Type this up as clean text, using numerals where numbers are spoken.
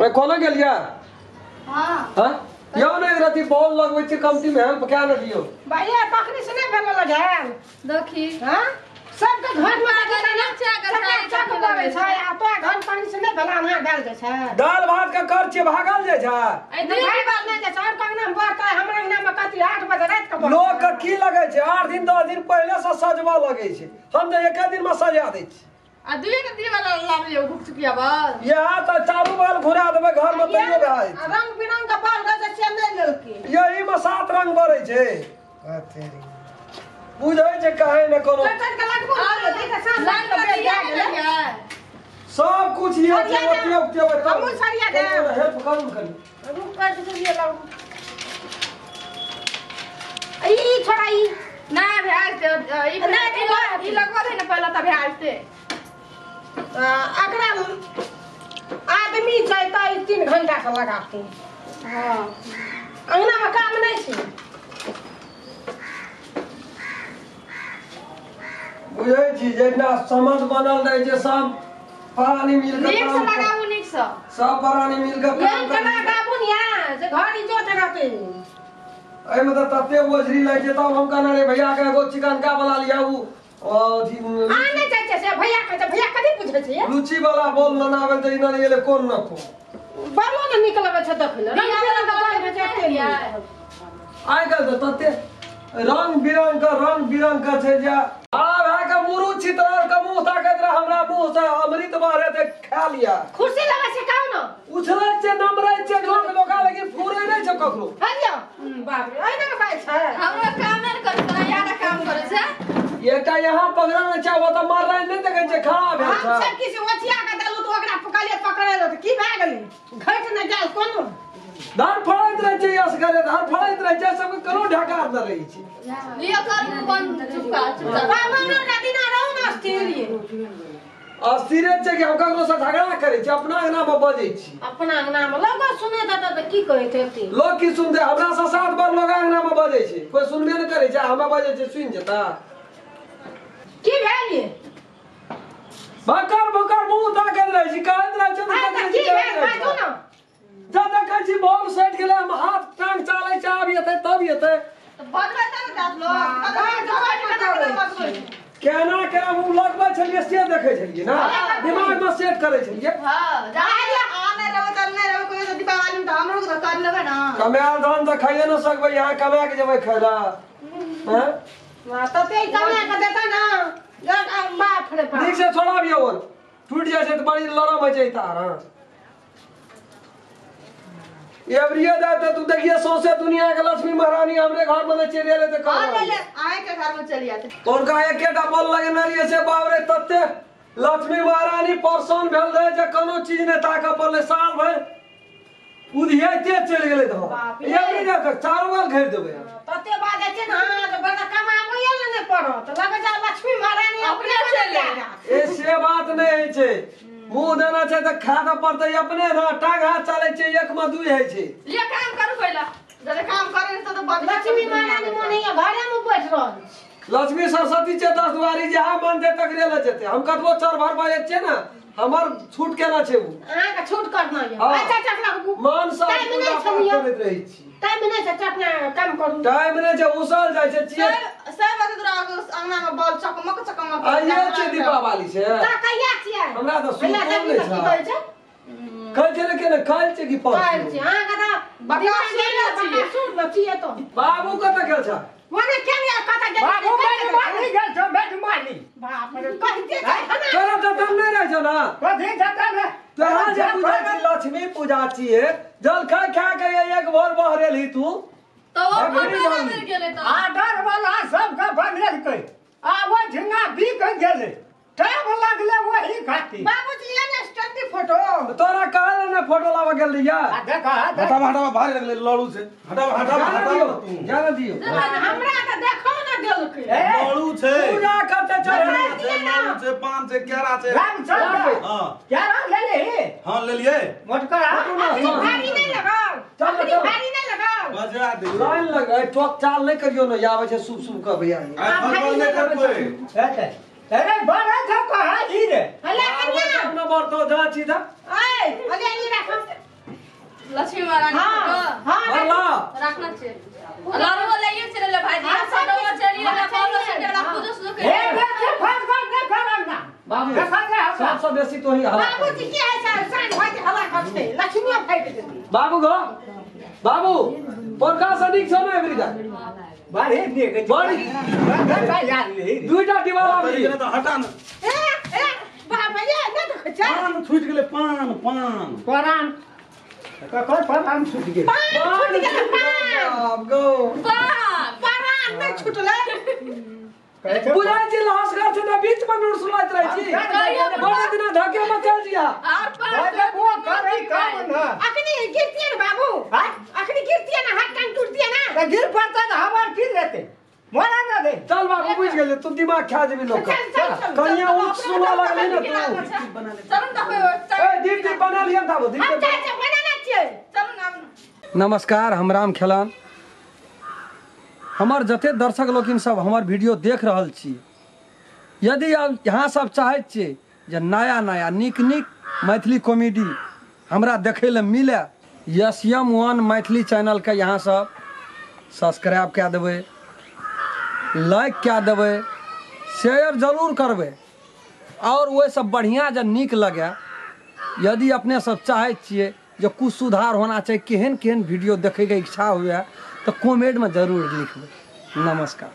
मैं कोना गेलिया हां हां यो नहीं रहती बॉल लगबै छी कंपनी में हेल्प क्या न दियो भैया पकड़ी से नहीं भेल लगाल देखी हां सब के घर में चक करे छै आ तो घर पानी से नहीं भेला ना डाल दे छै दाल भात का कर छिए भागल जाय छै ए भाई बात नहीं दे छै कंगना में बात है हमरा अंगना में कति 8 बजे रात के लोग का की लगे छै 8 दिन 10 दिन पहले से सजवा लगे छै हम तो एक दिन में सजा दै छी आ दुए के दिन वाला लाभ लियो गुपचुकिया बस यहाँ तो चारू बाल घुरा देबे घर में तैयो भाई रंग बिरंग का बाल दे से नहीं लेलके यही में 7 रंग भरे छै तेरी बुझै छै काहे न कोनो चट के लगबो देख साथ लाग के बेच गेलै सब कुछ ये के बता हमू सरिया दे हेल्प करू करी रुक कर दे ये लाग ई छोड़ा ई ना भेज दे ई लगवा दे ना पहले तब भेज दे अकरा आदमी छै त 3 घंटा से लगाते हां अंगना में काम नहीं छै बुझै छी जेना समझ बनल रहे छै सब परानी मिल के नीक से लगाऊ नीक से सब परानी मिल के ये काम जना गाबू निया से घर इजो जगाते ए में त तते बोझरी लगे छै तब हम कहना रे भैया के एगो चिकन का वाला लिया उ आने चाहे से भैया कथि पूछे छै रुचि वाला बोल बनावे त इना एले कोन न को बालो न निकलबे छै देख ले रंग बिरंग का बाल भेजते आइ काल त तते रंग बिरंग का छै जे बड़ा भाई का मुरु चित्रार का मुंह ताकत रहा हमरा मुंह से अमृत बारे ते खा लिया खुशी लगे छै काउ न उछले छै नमरे छै लोग लोका लेकिन पूरे नहीं छै ककरो हरिया बाप रे ओइ न बाई छै हमरा काम न कर तोरा यार काम करे छै एटा यहाँ पकड़ना चाह वो तो मार रहा नहीं देखे छै खराब है हम सब किसी ओछिया के देलु तो ओकरा पकड़ले पकड़ले त की भए गेलै घट न जाल कोनो धान फड़ैत रहे छै यस करे धान फड़ैत रहे छै सब करो ढकार न रही छै लियो कर बन चुका बाबा न दिना रहू न स्थिर अस्थिरे छै कि हम ककरो से झगड़ा करे छी अपना अंगना में बजै छी अपना अंगना में लोग सुने त की कहै छै लोग की सुनते हमरा से 7 बार लोग अंगना में बजै छै कोई सुनबे न करे छै हमें बजै छै सुन जेता की भेलिए भकर मुंह ताकत रहे छी कहत रहे छै की भेल बाजू न जब देखै छी बॉल सेट गेलै हम हाथ टांग चालै छै आब येतै तब येतै बदलै तब दास लोग केना के हम लगबै छलिए से देखै छलिए ना दिमाग में सेट करै छलिए हां जाए आने रहो चलने रहो कोई तो दीपावली में हमरो को कर लेबे ना कमाल धान त खाइए न सकबै यहाँ कमा के जेबै खैला हैं त ते कमे के देता ना जा बाप रे बाप ठीक से छोड़ा भी और टूट जाए छै त बड़ी लड़म है छै तार एवरिया जाते तू देखिए सौसे दुनिया के लक्ष्मी महारानी हमरे घर में चले ले त कहां ले आए के घर में चली आते तो उनका एकेटा बोल लगे नरिये से बाबरे तत्ते लक्ष्मी महारानी परसन भेल रहे जे कोनो चीज ने ताका पड़ले साल भर उधियाते चल गेले तो एवरी जा के चारों बार घेर देबे तते बाजे छै ना त बड़ा कमाबो ये ने पड़त लगे जा लक्ष्मी महारानी अपने चले ए से बात नहीं छै मुंह देना छै त खा के पड़तै अपने ना टांग हाथ चले छै एक में दुई है छै ये काम करू पहिला जरे काम करे तो लक्ष्मी महारानी मोनिया घरे में बैठ रहल लक्ष्मी सरस्वती छै 10 दुआरी जहां मन दे तक ले जेते हम कतबो चर भर बाजे छै ना हमर छूट केना छै उ अहाँ के छूट करना है अच्छा चकला मान सब पूरा करैत रही छी टाइम नहीं से चकना काम करू टाइम नहीं छै उसल जाय छै चिए सब अगर अंगना में बॉल चकमक आइए छै दीपावली से ता कहिया छियै हमरा त सुन नहीं छै कल छै लेकिन कल छै कि काल पास छै अहाँ के ता बड़ा सुन बचिए तो बाबू कत गेल छ मने केना कथा गेल बाबू मानी गेल छ बेट मानी बाप रे कहते छै तोरा त तम नहीं रह छ ना कथि छता ने तोरा जे पूजा छी लक्ष्मी पूजा छिए जल खा के एक भोर बहरेली तू तो वो फटा गेले तो आडर वाला सब का बनेल के आबै झिंगा बिक गेले टाइम लगले वही खाती बाबूजी ये ने स्टडी फोटो तोरा कहले ने फोटो लावा गेल लिया देखा हटावा भारी लगले लड़ू से हटावा जाने दियो हमरा त देखो ना देल के लड़ू छे पूजा करते चल लड़ू छे 5 से 11 से राम चल हां क्या ले ले हां ले लिए मोटका भारी नहीं लगाओ चल भारी नहीं लगाओ बजा दे लाइन लगा टोक चाल नहीं करियो न आवे छै शुभ शुभ का भैया आ फरमान नहीं करबै अरे बड़ा था कहां जी रे हला कन्या नंबर तो जा सीधा ओए हले ये रखो लक्ष्मी महारानी हाँ हाँ अल्लाह रखना चाहिए लारो को लेके चले ले भाई जी सब लोग चलिए ना कॉल से टेड़ा पूजा सुनो के ए बेटे फट कर दे करना बाबू देखा गया सबसे बेसी तो ही हल्ला बाबूजी की है सर साइन भाई हल्ला करते लक्ष्मी फाइट देती बाबू गो बाबू प्रकाश अधिक छ ना एवरी का बारे देख बड़ी बेटा यार ले दुईटा दिवाला तरीके में ने तो हटा न ए बाबा ये ना तो खचा पान छूट गेले पान परान ककर परान छूट गेल छूट गया बाप गो परान में छूटले कैसे बुझाई छी लाश घर से ना बीच में नूर सुनात रही छी बड़े दिन धके में चल जिया और अरे वो करे काम ना अखनी गिरती है बाबू हाँ? अखनी गिरती है ना हाथ कान टूटती है ना तो गिर पड़ता तो हमार गिर लेते मोरा ना दे चल बाबू बुझ गेले तू दिमाग खा जेबी लोग कहिया उठ सुना लगले ना तू चलो ना कोई ए दीप दीप बना लिया था वो दीप हम दीप चाचा बनाना चाहिए चलो ना नमस्कार हम राम खेलान हमार जते दर्शक लोकिन सब हमार वीडियो देख रहल छी यदि आप यहाँ सब चाहे छे जे नया नया निक निक मैथिली कॉमेडी हमरा देखे ले मिले SM1 मैथिली चैनल के यहाँ सब सब्सक्राइब कए देबै लाइक कए देबै शेयर जरूर करबै और वो सब बढ़िया जे निक लगे यदि अपने सब चाहे छिए जो कुछ सुधार होना चाहिए केहन केहन वीडियो देखे के इच्छा हुए तो कमेंट में जरूर लिखबै नमस्कार।